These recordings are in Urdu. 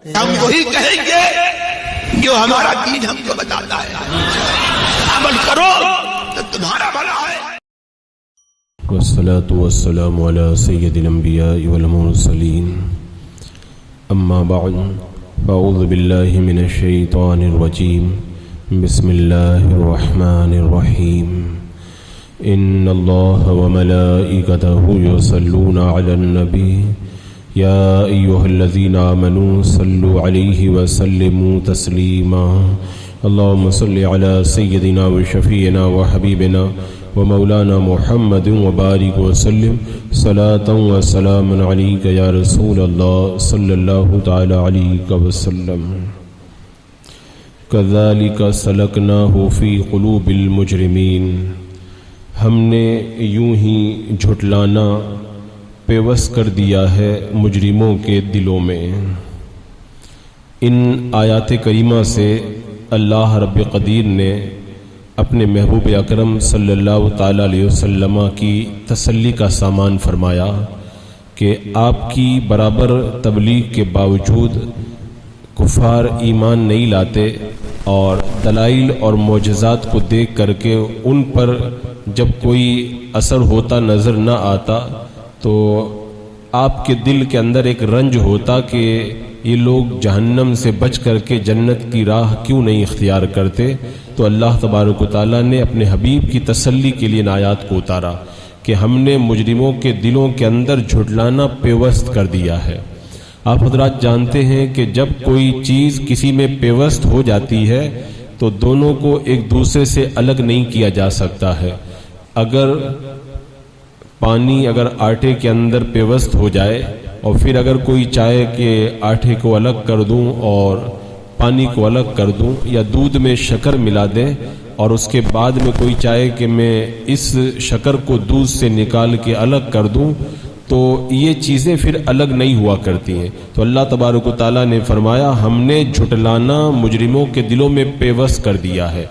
ہم وہی کہیں گے جو ہمارا دین ہم کو بتاتا ہے، عمل کرو تو تمہارا بھلا ہے۔ والصلاة والسلام على سيد الأنبياء والمرسلين أما بعد فأعوذ بالله من الشيطان الرجيم بسم الله الرحمن الرحيم إن الله وملائكته يصلون على النبي يا أيها الذين آمنوا صلوا عليه وسلموا تسليما اللهم صل على سيدنا وشفيعنا وحبيبنا ومولانا محمد وبارك وسلم صلاة وسلاما عليك يا رسول الله صلى الله تعالى عليك وسلم كذلك سلكناه في قلوب المجرمين ہم نے یوں ہی جھٹلانا پیوست کر دیا ہے مجرموں کے دلوں میں۔ ان آیات کریمہ سے اللہ رب قدیر نے اپنے محبوب اکرم صلی اللہ تعالیٰ علیہ وسلم کی تسلی کا سامان فرمایا کہ آپ کی برابر تبلیغ کے باوجود کفار ایمان نہیں لاتے، اور دلائل اور معجزات کو دیکھ کر کے ان پر جب کوئی اثر ہوتا نظر نہ آتا تو آپ کے دل کے اندر ایک رنج ہوتا کہ یہ لوگ جہنم سے بچ کر کے جنت کی راہ کیوں نہیں اختیار کرتے۔ تو اللہ تبارک و تعالیٰ نے اپنے حبیب کی تسلی کے لیے ان آیات کو اتارا کہ ہم نے مجرموں کے دلوں کے اندر جھٹلانا پیوست کر دیا ہے۔ آپ حضرات جانتے ہیں کہ جب کوئی چیز کسی میں پیوست ہو جاتی ہے تو دونوں کو ایک دوسرے سے الگ نہیں کیا جا سکتا ہے۔ اگر پانی اگر آٹے کے اندر پیوست ہو جائے اور پھر اگر کوئی چاہے کہ آٹے کو الگ کر دوں اور پانی کو الگ کر دوں، یا دودھ میں شکر ملا دیں اور اس کے بعد میں کوئی چاہے کہ میں اس شکر کو دودھ سے نکال کے الگ کر دوں، تو یہ چیزیں پھر الگ نہیں ہوا کرتی ہیں۔ تو اللہ تبارک و تعالیٰ نے فرمایا ہم نے جھٹلانا مجرموں کے دلوں میں پیوست کر دیا ہے۔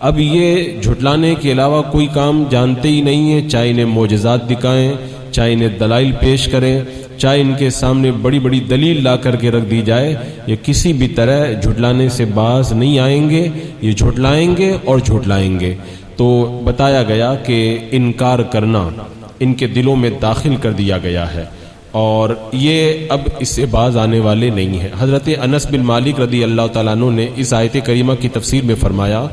اب یہ جھٹلانے کے علاوہ کوئی کام جانتے ہی نہیں ہیں، چاہے انہیں معجزات دکھائیں، چاہے انہیں دلائل پیش کریں، چاہے ان کے سامنے بڑی بڑی دلیل لا کر کے رکھ دی جائے، یہ کسی بھی طرح جھٹلانے سے باز نہیں آئیں گے، یہ جھٹلائیں گے اور جھٹلائیں گے۔ تو بتایا گیا کہ انکار کرنا ان کے دلوں میں داخل کر دیا گیا ہے، اور یہ اب اس سے باز آنے والے نہیں ہیں۔ حضرت انس بن مالک رضی اللہ تعالیٰ عنہ نے اس آیت کریمہ کی تفسیر میں فرمایا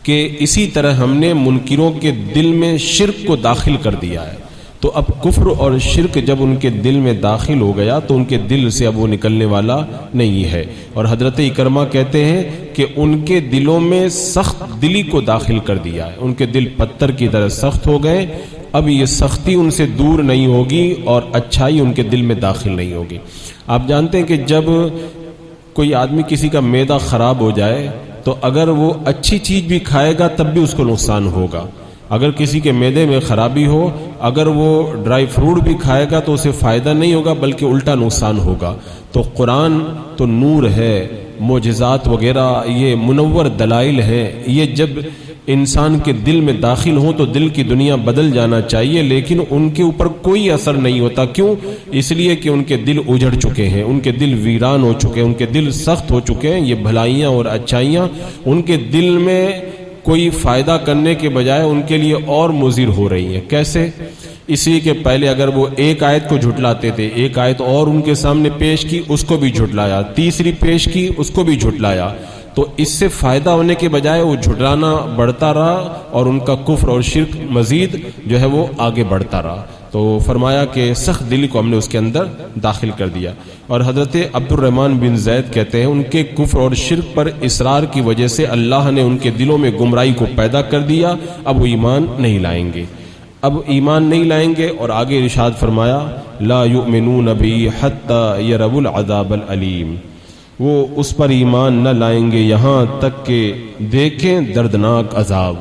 کہ اسی طرح ہم نے منکروں کے دل میں شرک کو داخل کر دیا ہے۔ تو اب کفر اور شرک جب ان کے دل میں داخل ہو گیا تو ان کے دل سے اب وہ نکلنے والا نہیں ہے۔ اور حضرت اکرمہ کہتے ہیں کہ ان کے دلوں میں سخت دلی کو داخل کر دیا ہے، ان کے دل پتھر کی طرح سخت ہو گئے، اب یہ سختی ان سے دور نہیں ہوگی اور اچھائی ان کے دل میں داخل نہیں ہوگی۔ آپ جانتے ہیں کہ جب کوئی آدمی کسی کا معدہ خراب ہو جائے تو اگر وہ اچھی چیز بھی کھائے گا تب بھی اس کو نقصان ہوگا۔ اگر کسی کے معدے میں خرابی ہو، اگر وہ ڈرائی فروٹ بھی کھائے گا تو اسے فائدہ نہیں ہوگا بلکہ الٹا نقصان ہوگا۔ تو قرآن تو نور ہے، معجزات وغیرہ یہ منور دلائل ہیں، یہ جب انسان کے دل میں داخل ہوں تو دل کی دنیا بدل جانا چاہیے، لیکن ان کے اوپر کوئی اثر نہیں ہوتا۔ کیوں؟ اس لیے کہ ان کے دل اجڑ چکے ہیں، ان کے دل ویران ہو چکے ہیں، ان کے دل سخت ہو چکے ہیں۔ یہ بھلائیاں اور اچھائیاں ان کے دل میں کوئی فائدہ کرنے کے بجائے ان کے لیے اور مضر ہو رہی ہیں۔ کیسے؟ اس لیے کہ پہلے اگر وہ ایک آیت کو جھٹلاتے تھے، ایک آیت اور ان کے سامنے پیش کی، اس کو بھی جھٹلایا، تیسری پیش کی، اس کو بھی جھٹلایا، تو اس سے فائدہ ہونے کے بجائے وہ جھٹلانا بڑھتا رہا اور ان کا کفر اور شرک مزید جو ہے وہ آگے بڑھتا رہا۔ تو فرمایا کہ سخت دلی کو ہم نے اس کے اندر داخل کر دیا۔ اور حضرت عبد الرحمن بن زید کہتے ہیں ان کے کفر اور شرک پر اصرار کی وجہ سے اللہ نے ان کے دلوں میں گمراہی کو پیدا کر دیا، اب وہ ایمان نہیں لائیں گے، اب ایمان نہیں لائیں گے۔ اور آگے ارشاد فرمایا لا یؤمنون بی حتی یروا العذاب العلیم، وہ اس پر ایمان نہ لائیں گے یہاں تک کہ دیکھیں دردناک عذاب،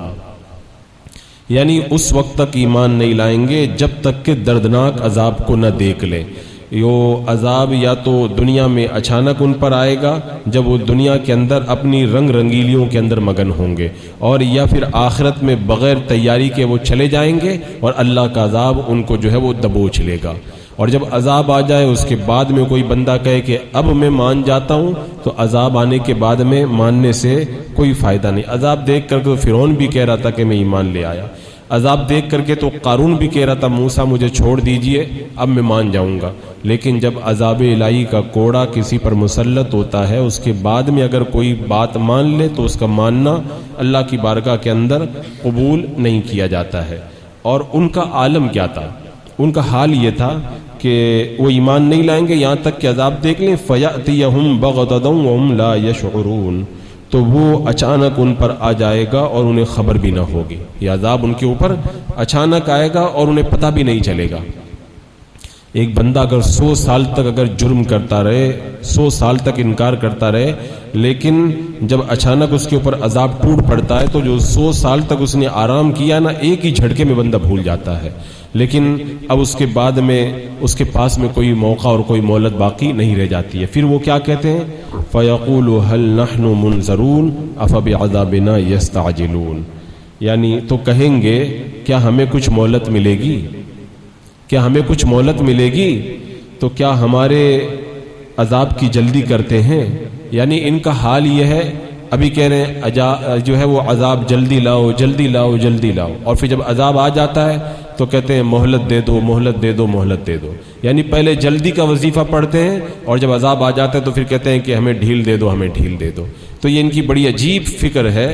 یعنی اس وقت تک ایمان نہیں لائیں گے جب تک کہ دردناک عذاب کو نہ دیکھ لیں۔ یہ عذاب یا تو دنیا میں اچانک ان پر آئے گا جب وہ دنیا کے اندر اپنی رنگ رنگیلیوں کے اندر مگن ہوں گے، اور یا پھر آخرت میں بغیر تیاری کے وہ چلے جائیں گے اور اللہ کا عذاب ان کو جو ہے وہ دبوچ لے گا۔ اور جب عذاب آ جائے اس کے بعد میں کوئی بندہ کہے کہ اب میں مان جاتا ہوں، تو عذاب آنے کے بعد میں ماننے سے کوئی فائدہ نہیں۔ عذاب دیکھ کر تو فرعون بھی کہہ رہا تھا کہ میں ایمان لے آیا، عذاب دیکھ کر کے تو قارون بھی کہہ رہا تھا موسیٰ مجھے چھوڑ دیجئے اب میں مان جاؤں گا۔ لیکن جب عذاب الہی کا کوڑا کسی پر مسلط ہوتا ہے، اس کے بعد میں اگر کوئی بات مان لے تو اس کا ماننا اللہ کی بارگاہ کے اندر قبول نہیں کیا جاتا ہے۔ اور ان کا عالم کیا تھا؟ ان کا حال یہ تھا کہ وہ ایمان نہیں لائیں گے یہاں تک کہ عذاب دیکھ لیں، فَيَأْتِيَهُمْ بَغْتَةً وَهُمْ لَا يَشْعُرُونَ، تو وہ اچانک ان پر آ جائے گا اور انہیں خبر بھی نہ ہوگی۔ یہ عذاب ان کے اوپر اچانک آئے گا اور انہیں پتہ بھی نہیں چلے گا۔ ایک بندہ اگر 100 سال تک اگر جرم کرتا رہے، 100 سال تک انکار کرتا رہے، لیکن جب اچانک اس کے اوپر عذاب ٹوٹ پڑتا ہے تو جو 100 سال تک اس نے آرام کیا نا، ایک ہی جھٹکے میں بندہ بھول جاتا ہے۔ لیکن اب اس کے بعد میں اس کے پاس میں کوئی موقع اور کوئی مہلت باقی نہیں رہ جاتی ہے۔ پھر وہ کیا کہتے ہیں؟ فَيَقُولُ هَلْ نَحْنُ مُنظَرُونَ أَفَبِعَذَابِنَا يَسْتَعْجِلُونَ، یعنی تو کہیں گے کیا ہمیں کچھ مہلت ملے گی؟ کیا ہمیں کچھ مہلت ملے گی؟ تو کیا ہمارے عذاب کی جلدی کرتے ہیں؟ یعنی ان کا حال یہ ہے، ابھی کہہ رہے ہیں جو ہے وہ عذاب جلدی لاؤ جلدی لاؤ جلدی لاؤ، اور پھر جب عذاب آ جاتا ہے تو کہتے ہیں مہلت دے دو مہلت دے دو مہلت دے دو۔ یعنی پہلے جلدی کا وظیفہ پڑھتے ہیں اور جب عذاب آ جاتا ہے تو پھر کہتے ہیں کہ ہمیں ڈھیل دے دو ہمیں ڈھیل دے دو۔ تو یہ ان کی بڑی عجیب فکر ہے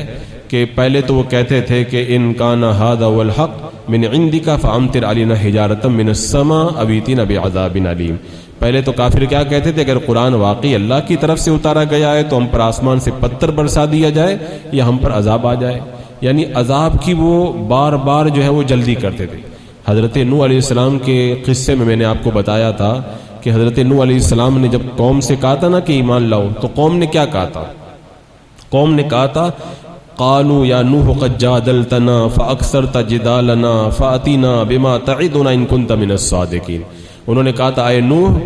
کہ پہلے تو وہ کہتے تھے کہ ان کان ھذا والحق من عندک فامطر علینا حجارۃ من السماء او ائتنا بعذاب علیم۔ پہلے تو کافر کیا کہتے تھے؟ اگر قرآن واقعی اللہ کی طرف سے اتارا گیا ہے تو ہم پر آسمان سے پتھر برسا دیا جائے یا ہم پر عذاب آ جائے۔ یعنی عذاب کی وہ بار بار جو ہے وہ جلدی کرتے تھے۔ حضرت نوح علیہ السلام کے قصے میں نے آپ کو بتایا تھا کہ حضرت نوح علیہ السلام نے جب قوم سے کہا تھا نا کہ ایمان لاؤ، تو قوم نے کیا کہا تھا؟ قوم نے کہا تھا قالوا یا نوح قد جادلتنا فاکثرت جدالنا فاتنا بما تعدنا ان كنت من الصادقین۔ انہوں نے کہا تھا اے نوح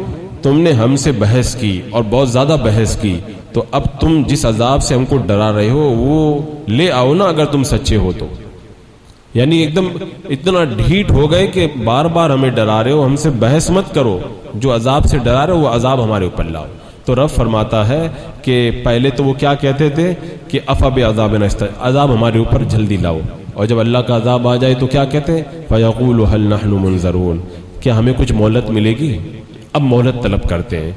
تم نے ہم سے بحث کی اور بہت زیادہ بحث کی، تو اب تم جس عذاب سے ہم کو ڈرا رہے ہو وہ لے آؤ نا اگر تم سچے ہو تو۔ یعنی ایک دم اتنا ڈھیٹ ہو گئے کہ بار بار ہمیں ڈرا رہے ہو، ہم سے بحث مت کرو، جو عذاب سے ڈرا رہے ہو وہ عذاب ہمارے اوپر لاؤ۔ تو رب فرماتا ہے کہ پہلے تو وہ کیا کہتے تھے کہ افا بعذابنا عذاب ہمارے اوپر جلدی لاؤ، اور جب اللہ کا عذاب آ جائے تو کیا کہتے ہیں؟ فیقول هل نحن منظرون، کیا ہمیں کچھ مہلت ملے گی؟ اب مہلت طلب کرتے ہیں،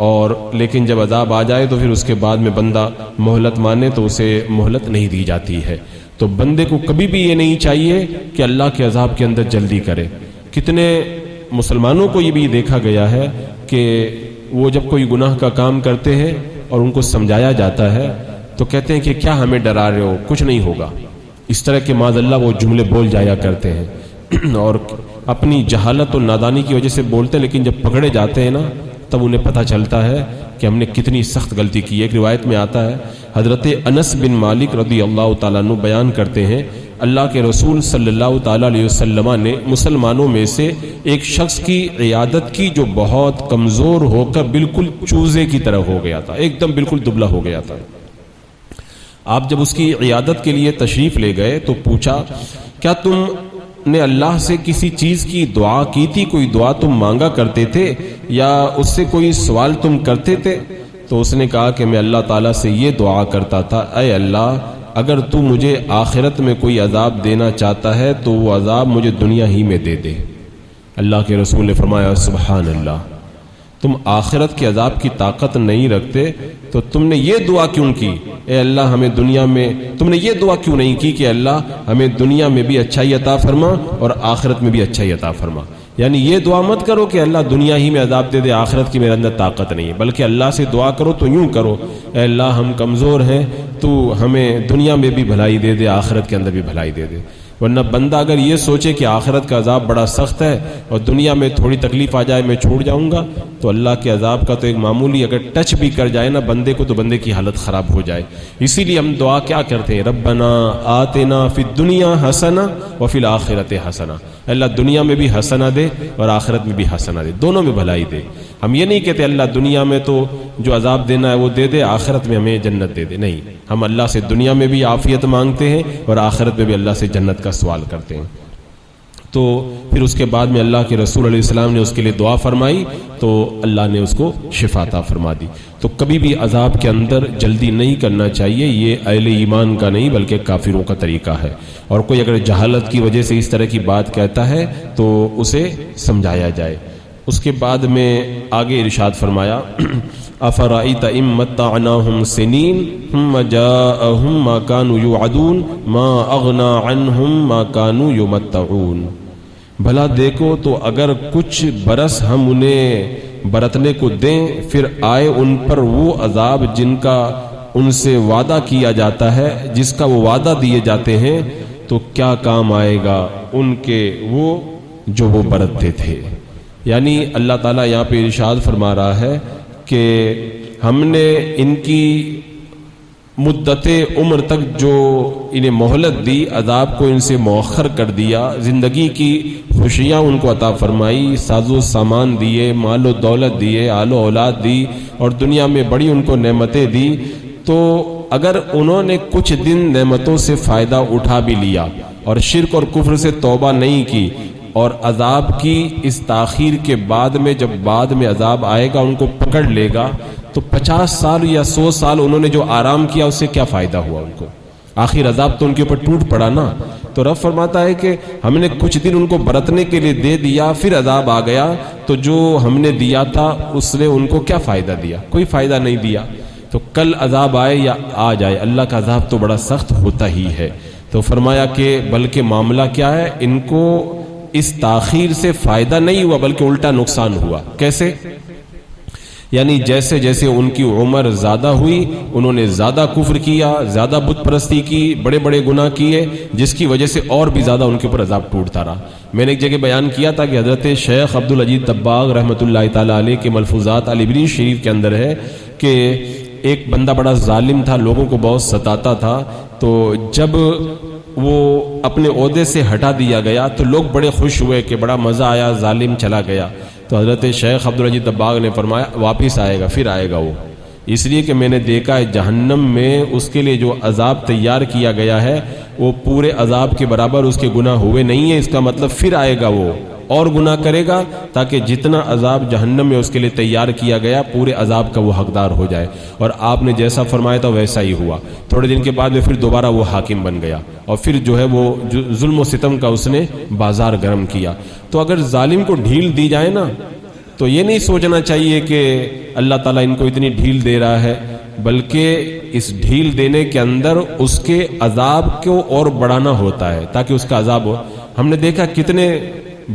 اور لیکن جب عذاب آ جائے تو پھر اس کے بعد میں بندہ مہلت مانے تو اسے مہلت نہیں دی جاتی ہے۔ تو بندے کو کبھی بھی یہ نہیں چاہیے کہ اللہ کے عذاب کے اندر جلدی کرے۔ کتنے مسلمانوں کو یہ بھی دیکھا گیا ہے کہ وہ جب کوئی گناہ کا کام کرتے ہیں اور ان کو سمجھایا جاتا ہے تو کہتے ہیں کہ کیا ہمیں ڈرا رہے ہو، کچھ نہیں ہوگا، اس طرح کے معاذ اللہ وہ جملے بول جایا کرتے ہیں اور اپنی جہالت اور نادانی کی وجہ سے بولتے ہیں، لیکن جب پکڑے جاتے ہیں نا تب انہیں پتہ چلتا ہے کہ ہم نے کتنی سخت غلطی کی ہے۔ ایک روایت میں آتا ہے، حضرت انس بن مالک رضی اللہ تعالیٰ عنہ بیان کرتے ہیں اللہ کے رسول صلی اللہ تعالیٰ علیہ وسلم نے مسلمانوں میں سے ایک شخص کی عیادت کی جو بہت کمزور ہو کر بالکل چوزے کی طرح ہو گیا تھا، ایک دم بالکل دبلا ہو گیا تھا۔ آپ جب اس کی عیادت کے لیے تشریف لے گئے تو پوچھا کیا تم نے اللہ سے کسی چیز کی دعا کی تھی؟ کوئی دعا تم مانگا کرتے تھے یا اس سے کوئی سوال تم کرتے تھے؟ تو اس نے کہا کہ میں اللہ تعالیٰ سے یہ دعا کرتا تھا، اے اللہ اگر تو مجھے آخرت میں کوئی عذاب دینا چاہتا ہے تو وہ عذاب مجھے دنیا ہی میں دے دے۔ اللہ کے رسول نے فرمایا سبحان اللہ، تم آخرت کے عذاب کی طاقت نہیں رکھتے تو تم نے یہ دعا کیوں کی؟ اے اللہ ہمیں دنیا میں، تم نے یہ دعا کیوں نہیں کی کہ اللہ ہمیں دنیا میں بھی اچھائی عطا فرما اور آخرت میں بھی اچھائی عطا فرما؟ یعنی یہ دعا مت کرو کہ اللہ دنیا ہی میں عذاب دے دے، آخرت کی میرے اندر طاقت نہیں ہے، بلکہ اللہ سے دعا کرو تو یوں کرو، اے اللہ ہم کمزور ہیں، تو ہمیں دنیا میں بھی بھلائی دے دے، آخرت کے اندر بھی بھلائی دے دے۔ ورنہ بندہ اگر یہ سوچے کہ آخرت کا عذاب بڑا سخت ہے اور دنیا میں تھوڑی تکلیف آ جائے میں چھوڑ جاؤں گا، تو اللہ کے عذاب کا تو ایک معمولی اگر ٹچ بھی کر جائے نا بندے کو تو بندے کی حالت خراب ہو جائے۔ اسی لیے ہم دعا کیا کرتے ہیں؟ ربنا آتنا فی الدنیا حسنہ وفی الآخرۃ حسنہ، اللہ دنیا میں بھی حسنہ دے اور آخرت میں بھی حسنہ دے، دونوں میں بھلائی دے۔ ہم یہ نہیں کہتے اللہ دنیا میں تو جو عذاب دینا ہے وہ دے دے، آخرت میں ہمیں جنت دے دے، نہیں، ہم اللہ سے دنیا میں بھی عافیت مانگتے ہیں اور آخرت میں بھی اللہ سے جنت کا سوال کرتے ہیں۔ تو پھر اس کے بعد میں اللہ کے رسول علیہ السلام نے اس کے لیے دعا فرمائی تو اللہ نے اس کو شفا عطا فرما دی۔ تو کبھی بھی عذاب کے اندر جلدی نہیں کرنا چاہیے، یہ اہل ایمان کا نہیں بلکہ کافروں کا طریقہ ہے، اور کوئی اگر جہالت کی وجہ سے اس طرح کی بات کہتا ہے تو اسے سمجھایا جائے۔ اس کے بعد میں آگے ارشاد فرمایا افرأیت ان متعناہم سنین ثم جاءہم ما کانوا یوعدون ما اغنی عنہم ما کانوا یمتعون، بھلا دیکھو تو اگر کچھ برس ہم انہیں برتنے کو دیں پھر آئے ان پر وہ عذاب جن کا ان سے وعدہ کیا جاتا ہے، جس کا وہ وعدہ دیے جاتے ہیں، تو کیا کام آئے گا ان کے وہ جو وہ برتتے تھے۔ یعنی اللہ تعالیٰ یہاں پہ ارشاد فرما رہا ہے کہ ہم نے ان کی مدت عمر تک جو انہیں مہلت دی، عذاب کو ان سے مؤخر کر دیا، زندگی کی خوشیاں ان کو عطا فرمائی، ساز و سامان دیے، مال و دولت دیے، آل و اولاد دی، اور دنیا میں بڑی ان کو نعمتیں دی، تو اگر انہوں نے کچھ دن نعمتوں سے فائدہ اٹھا بھی لیا اور شرک اور کفر سے توبہ نہیں کی، اور عذاب کی اس تاخیر کے بعد میں جب بعد میں عذاب آئے گا ان کو پکڑ لے گا، تو 50 سال یا 100 سال انہوں نے جو آرام کیا اس سے کیا فائدہ ہوا ان کو؟ آخر عذاب تو ان کے اوپر ٹوٹ پڑا نا۔ تو رب فرماتا ہے کہ ہم نے کچھ دن ان کو برتنے کے لیے دے دیا، پھر عذاب آ گیا، تو جو ہم نے دیا تھا اس نے ان کو کیا فائدہ دیا؟ کوئی فائدہ نہیں دیا۔ تو کل عذاب آئے یا آ جائے، اللہ کا عذاب تو بڑا سخت ہوتا ہی ہے۔ تو فرمایا کہ بلکہ معاملہ کیا ہے، ان کو اس تاخیر سے فائدہ نہیں ہوا بلکہ الٹا نقصان ہوا۔ کیسے؟ یعنی جیسے جیسے ان کی عمر زیادہ ہوئی، انہوں نے زیادہ کفر کیا، زیادہ بت پرستی کی، بڑے بڑے گناہ کیے، جس کی وجہ سے اور بھی زیادہ ان کے اوپر عذاب ٹوٹتا رہا۔ میں نے ایک جگہ بیان کیا تھا کہ حضرت شیخ عبدالعزیز دباغ رحمۃ اللہ تعالیٰ علیہ کے ملفوظات العبری شریف کے اندر ہے کہ ایک بندہ بڑا ظالم تھا، لوگوں کو بہت ستاتا تھا، تو جب وہ اپنے عہدے سے ہٹا دیا گیا تو لوگ بڑے خوش ہوئے کہ بڑا مزہ آیا، ظالم چلا گیا۔ تو حضرت شیخ عبدالعزیز دباغ نے فرمایا واپس آئے گا، پھر آئے گا وہ، اس لیے کہ میں نے دیکھا ہے جہنم میں اس کے لیے جو عذاب تیار کیا گیا ہے وہ پورے عذاب کے برابر اس کے گناہ ہوئے نہیں ہیں، اس کا مطلب پھر آئے گا وہ اور گناہ کرے گا، تاکہ جتنا عذاب جہنم میں اس کے لیے تیار کیا گیا پورے عذاب کا وہ حقدار ہو جائے۔ اور آپ نے جیسا فرمایا تھا ویسا ہی ہوا۔ تھوڑے دن کے بعد میں پھر دوبارہ وہ حاکم بن گیا، اور پھر جو ہے وہ ظلم و ستم کا اس نے بازار گرم کیا۔ تو اگر ظالم کو ڈھیل دی جائے نا تو یہ نہیں سوچنا چاہیے کہ اللہ تعالیٰ ان کو اتنی ڈھیل دے رہا ہے، بلکہ اس ڈھیل دینے کے اندر اس کے عذاب کو اور بڑھانا ہوتا ہے تاکہ اس کا عذاب ہو۔ ہم نے دیکھا کتنے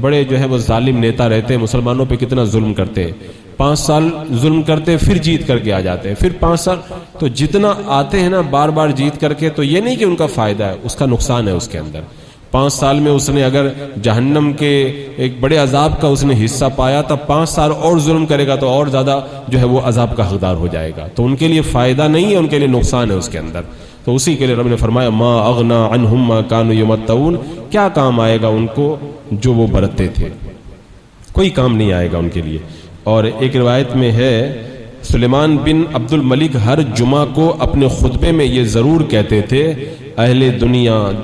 بڑے جو ہے وہ ظالم نیتا رہتے ہیں، مسلمانوں پہ کتنا ظلم کرتے ہیں، 5 سال ظلم کرتے ہیں پھر جیت کر کے آ جاتے ہیں، پھر 5 سال، تو جتنا آتے ہیں نا بار بار جیت کر کے، تو یہ نہیں کہ ان کا فائدہ ہے، اس کا نقصان ہے اس کے اندر۔ 5 سال میں اس نے اگر جہنم کے ایک بڑے عذاب کا اس نے حصہ پایا، تب 5 سال اور ظلم کرے گا تو اور زیادہ جو ہے وہ عذاب کا حقدار ہو جائے گا۔ تو ان کے لیے فائدہ نہیں ہے، ان کے لیے نقصان ہے اس کے اندر۔ تو اسی کے لیے رب نے فرمایا ما اغنا عنہم ما کانوا یمتعون، کیا کام آئے گا ان کو جو وہ برتتے تھے؟ کوئی کام نہیں آئے گا ان کے لیے۔ اور ایک روایت میں ہے سلیمان بن عبد الملک ہر جمعہ کو اپنے خطبے میں یہ ضرور کہتے تھے، اہل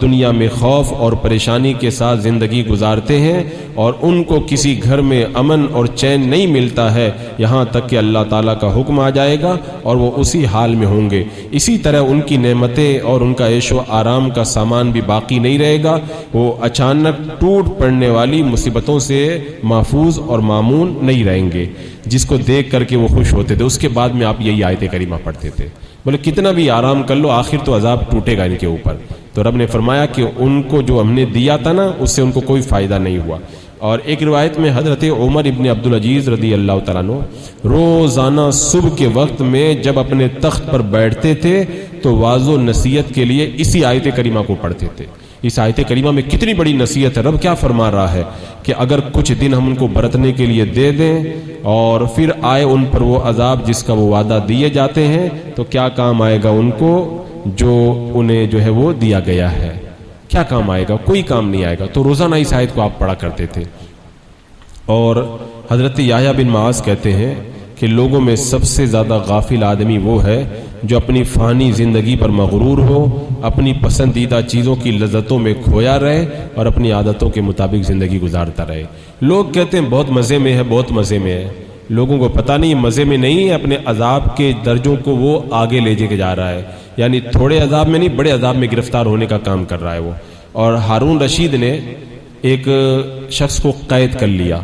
دنیا میں خوف اور پریشانی کے ساتھ زندگی گزارتے ہیں اور ان کو کسی گھر میں امن اور چین نہیں ملتا ہے یہاں تک کہ اللہ تعالیٰ کا حکم آ جائے گا اور وہ اسی حال میں ہوں گے۔ اسی طرح ان کی نعمتیں اور ان کا عیش و آرام کا سامان بھی باقی نہیں رہے گا، وہ اچانک ٹوٹ پڑنے والی مصیبتوں سے محفوظ اور مامون نہیں رہیں گے، جس کو دیکھ کر کے وہ خوش ہوتے تھے۔ اس کے بعد میں آپ یہی آیت کریمہ پڑھتے تھے، بولے کتنا بھی آرام کر لو آخر تو عذاب ٹوٹے گا ان کے اوپر۔ تو رب نے فرمایا کہ ان کو جو ہم نے دیا تھا نا اس سے ان کو کوئی فائدہ نہیں ہوا۔ اور ایک روایت میں حضرت عمر ابن عبدالعزیز رضی اللہ تعالیٰ عنہ روزانہ صبح کے وقت میں جب اپنے تخت پر بیٹھتے تھے تو واعظ و نصیحت کے لیے اسی آیت کریمہ کو پڑھتے تھے۔ اس آیت کریمہ میں کتنی بڑی نصیحت ہے، رب کیا فرما رہا ہے کہ اگر کچھ دن ہم ان کو برتنے کے لیے دے دیں اور پھر آئے ان پر وہ عذاب جس کا وہ وعدہ دیے جاتے ہیں تو کیا کام آئے گا ان کو جو انہیں جو ہے وہ دیا گیا ہے؟ کیا کام آئے گا؟ کوئی کام نہیں آئے گا۔ تو روزانہ اس آیت کو آپ پڑھا کرتے تھے۔ اور حضرت یحییٰ بن معاذ کہتے ہیں کہ لوگوں میں سب سے زیادہ غافل آدمی وہ ہے جو اپنی فانی زندگی پر مغرور ہو، اپنی پسندیدہ چیزوں کی لذتوں میں کھویا رہے اور اپنی عادتوں کے مطابق زندگی گزارتا رہے۔ لوگ کہتے ہیں بہت مزے میں ہے، بہت مزے میں ہے، لوگوں کو پتہ نہیں مزے میں نہیں ہے، اپنے عذاب کے درجوں کو وہ آگے لے کے جا رہا ہے، یعنی تھوڑے عذاب میں نہیں، بڑے عذاب میں گرفتار ہونے کا کام کر رہا ہے وہ۔ اور ہارون رشید نے ایک شخص کو قید کر لیا،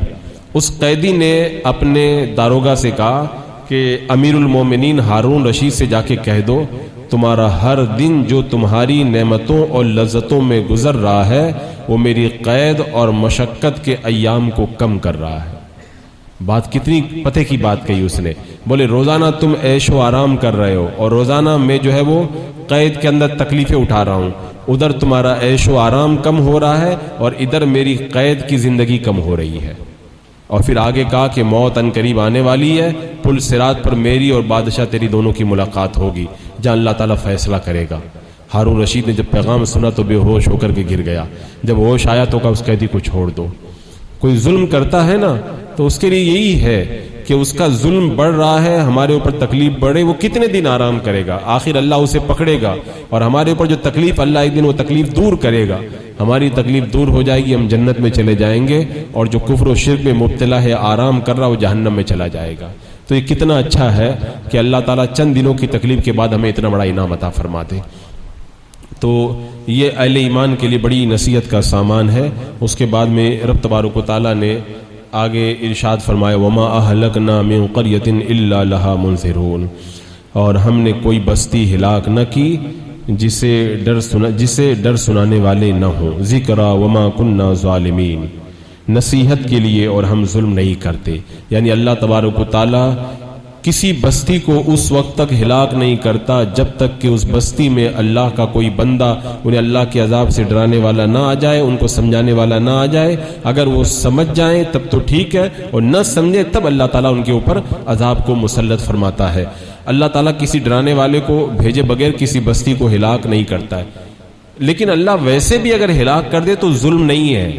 اس قیدی نے اپنے داروغہ سے کہا کہ امیر المومنین ہارون رشید سے جا کے کہہ دو تمہارا ہر دن جو تمہاری نعمتوں اور لذتوں میں گزر رہا ہے وہ میری قید اور مشقت کے ایام کو کم کر رہا ہے۔ بات کتنی پتے کی بات کہی اس نے، بولے روزانہ تم عیش و آرام کر رہے ہو اور روزانہ میں جو ہے وہ قید کے اندر تکلیفیں اٹھا رہا ہوں، ادھر تمہارا عیش و آرام کم ہو رہا ہے اور ادھر میری قید کی زندگی کم ہو رہی ہے۔ اور پھر آگے کہا کہ موت ان قریب آنے والی ہے، پل صراط پر میری اور بادشاہ تیری دونوں کی ملاقات ہوگی جہاں اللہ تعالیٰ فیصلہ کرے گا۔ ہارون رشید نے جب پیغام سنا تو بے ہوش ہو کر کے گر گیا۔ جب ہوش آیا تو کہا اس قیدی کو چھوڑ دو۔ کوئی ظلم کرتا ہے نا تو اس کے لیے یہی ہے کہ اس کا ظلم بڑھ رہا ہے، ہمارے اوپر تکلیف بڑھے، وہ کتنے دن آرام کرے گا، آخر اللہ اسے پکڑے گا اور ہمارے اوپر جو تکلیف اللہ ایک دن وہ تکلیف دور کرے گا، ہماری تکلیف دور ہو جائے گی، ہم جنت میں چلے جائیں گے، اور جو کفر و شرک میں مبتلا ہے آرام کر رہا وہ جہنم میں چلا جائے گا۔ تو یہ کتنا اچھا ہے کہ اللہ تعالیٰ چند دنوں کی تکلیف کے بعد ہمیں اتنا بڑا انعام عطا فرماتے۔ تو یہ اہل ایمان کے لیے بڑی نصیحت کا سامان ہے۔ اس کے بعد میں رب تبارک و تعالیٰ نے آگے ارشاد فرمایا وما اہلکنا من قریۃ الا لہا منذرون، اور ہم نے کوئی بستی ہلاک نہ کی جسے ڈر سنانے والے نہ ہوں۔ ذکرا وما کننا ظالمین، نصیحت کے لیے، اور ہم ظلم نہیں کرتے۔ یعنی اللہ تبارک و تعالیٰ کسی بستی کو اس وقت تک ہلاک نہیں کرتا جب تک کہ اس بستی میں اللہ کا کوئی بندہ انہیں اللہ کے عذاب سے ڈرانے والا نہ آ جائے، ان کو سمجھانے والا نہ آ جائے۔ اگر وہ سمجھ جائیں تب تو ٹھیک ہے، اور نہ سمجھے تب اللہ تعالیٰ ان کے اوپر عذاب کو مسلط فرماتا ہے۔ اللہ تعالیٰ کسی ڈرانے والے کو بھیجے بغیر کسی بستی کو ہلاک نہیں کرتا ہے، لیکن اللہ ویسے بھی اگر ہلاک کر دے تو ظلم نہیں ہے،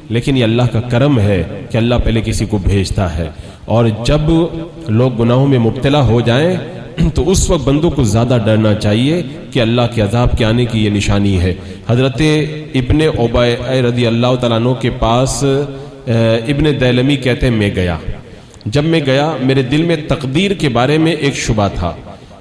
لیکن یہ اللہ کا کرم ہے کہ اللہ پہلے کسی کو بھیجتا ہے۔ اور جب لوگ گناہوں میں مبتلا ہو جائیں تو اس وقت بندوں کو زیادہ ڈرنا چاہیے کہ اللہ کے عذاب کے آنے کی یہ نشانی ہے۔ حضرت ابن عبی رضی اللہ تعالیٰ عنہ کے پاس ابن دیلمی کہتے ہیں میں گیا، جب میں گیا میرے دل میں تقدیر کے بارے میں ایک شبہ تھا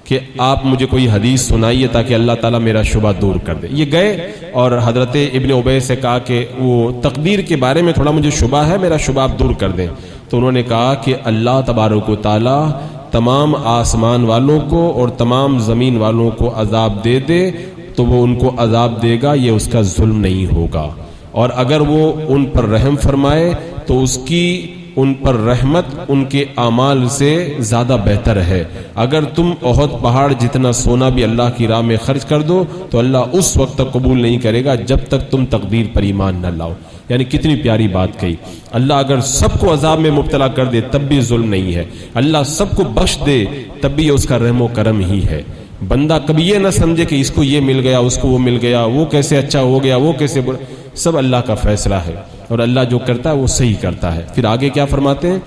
کہ آپ مجھے کوئی حدیث سنائیے تاکہ اللہ تعالیٰ میرا شبہ دور کر دے۔ یہ گئے اور حضرت ابن عبی سے کہا کہ وہ تقدیر کے بارے میں تھوڑا مجھے شبہ ہے، میرا شبہ آپ دور کر دیں۔ تو انہوں نے کہا کہ اللہ تبارک و تعالیٰ تمام آسمان والوں کو اور تمام زمین والوں کو عذاب دے دے تو وہ ان کو عذاب دے گا، یہ اس کا ظلم نہیں ہوگا، اور اگر وہ ان پر رحم فرمائے تو اس کی ان پر رحمت ان کے اعمال سے زیادہ بہتر ہے۔ اگر تم احد پہاڑ جتنا سونا بھی اللہ کی راہ میں خرچ کر دو تو اللہ اس وقت تک قبول نہیں کرے گا جب تک تم تقدیر پر ایمان نہ لاؤ۔ یعنی کتنی پیاری بات کہی۔ اللہ اگر سب کو عذاب میں مبتلا کر دے تب بھی ظلم نہیں ہے، اللہ سب کو بخش دے تب بھی یہ اس کا رحم و کرم ہی ہے۔ بندہ کبھی یہ نہ سمجھے کہ اس کو یہ مل گیا، اس کو وہ مل گیا، وہ کیسے اچھا ہو گیا، وہ کیسے برا، سب اللہ کا فیصلہ ہے، اور اللہ جو کرتا ہے وہ صحیح کرتا ہے۔ پھر آگے کیا فرماتے ہیں؟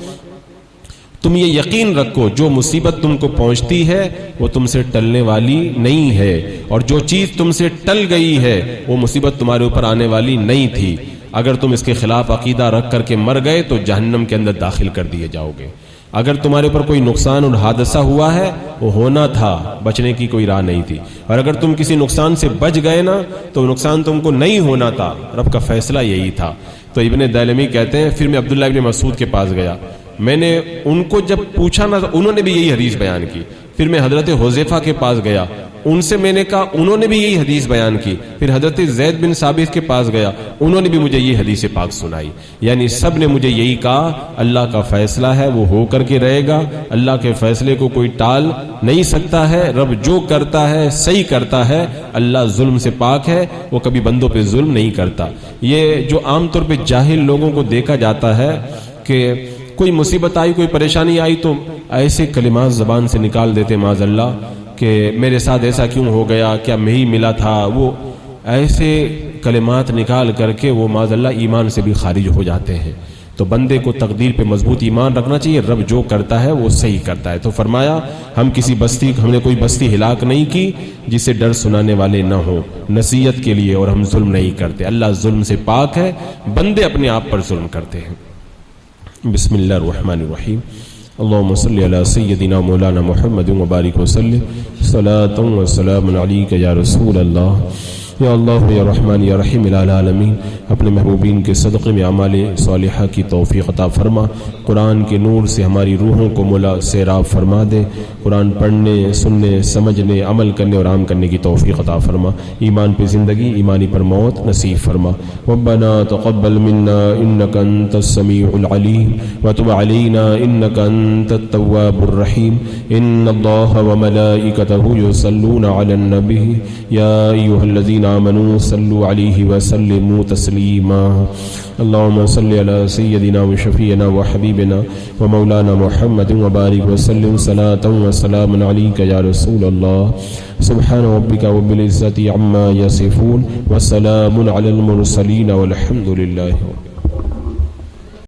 تم یہ یقین رکھو جو مصیبت تم کو پہنچتی ہے وہ تم سے ٹلنے والی نہیں ہے، اور جو چیز تم سے ٹل گئی ہے وہ مصیبت تمہارے اوپر آنے والی نہیں تھی۔ اگر تم اس کے خلاف عقیدہ رکھ کر کے مر گئے تو جہنم کے اندر داخل کر دیے جاؤ گے۔ اگر تمہارے اوپر کوئی نقصان اور حادثہ ہوا ہے وہ ہونا تھا، بچنے کی کوئی راہ نہیں تھی، اور اگر تم کسی نقصان سے بچ گئے نا تو نقصان تم کو نہیں ہونا تھا، رب کا فیصلہ یہی تھا۔ تو ابن دیلمی کہتے ہیں پھر میں عبداللہ ابن مسعود کے پاس گیا، میں نے ان کو جب پوچھا نا انہوں نے بھی یہی حدیث بیان کی۔ پھر میں حضرت حذیفہ کے پاس گیا، ان سے میں نے کہا، انہوں نے بھی یہی حدیث بیان کی۔ پھر حضرت زید بن ثابت کے پاس گیا، انہوں نے بھی مجھے یہ حدیث پاک سنائی۔ یعنی سب نے مجھے یہی کہا اللہ کا فیصلہ ہے وہ ہو کر کے رہے گا، اللہ کے فیصلے کو کوئی ٹال نہیں سکتا ہے، رب جو کرتا ہے صحیح کرتا ہے، اللہ ظلم سے پاک ہے، وہ کبھی بندوں پہ ظلم نہیں کرتا۔ یہ جو عام طور پہ جاہل لوگوں کو دیکھا جاتا ہے کہ کوئی مصیبت آئی، کوئی پریشانی آئی تو ایسے کلمات زبان سے نکال دیتے معاذ اللہ کہ میرے ساتھ ایسا کیوں ہو گیا، کیا میں ہی ملا تھا، وہ ایسے کلمات نکال کر کے وہ معاذ اللہ ایمان سے بھی خارج ہو جاتے ہیں۔ تو بندے کو تقدیر پہ مضبوط ایمان رکھنا چاہیے، رب جو کرتا ہے وہ صحیح کرتا ہے۔ تو فرمایا ہم نے کوئی بستی ہلاک نہیں کی جسے ڈر سنانے والے نہ ہوں نصیحت کے لیے، اور ہم ظلم نہیں کرتے، اللہ ظلم سے پاک ہے، بندے اپنے آپ پر ظلم کرتے ہیں۔ بسم اللہ الرحمن الرحیم، اللہم صلی علی سیدنا مولانا محمد وبارک وسلم، صلاۃ و سلام علیک یا رسول اللہ، یا اللہ یا رحمان یا رحیم العالمین۔ اپنے محبوبین کے صدقے میں اعمال صالحہ کی توفیق عطا فرما، قرآن کے نور سے ہماری روحوں کو مولا سیراب فرما دے، قرآن پڑھنے، سننے، سمجھنے، عمل کرنے اور عام کرنے کی توفیق عطا فرما، ایمان پہ زندگی، ایمانی پر موت نصیب فرما۔ ربنا تقبل منا انک انت السمیع العلیم وتب علینا انک انت التواب الرحیم، ان اللہ وملائکتہ یصلون علی النبی یا ایھا الذین آمنوا صلوا علیہ وسلموا تسلیما۔ اللہم صلی علی سیدنا وشفیعنا وحبیبنا ومولانا محمد وبارک وسلم، صلاۃ و سلام علیک یا رسول اللہ۔ سبحان ربک رب العزۃ عما یصفون وسلام علی المرسلین والحمد للہ۔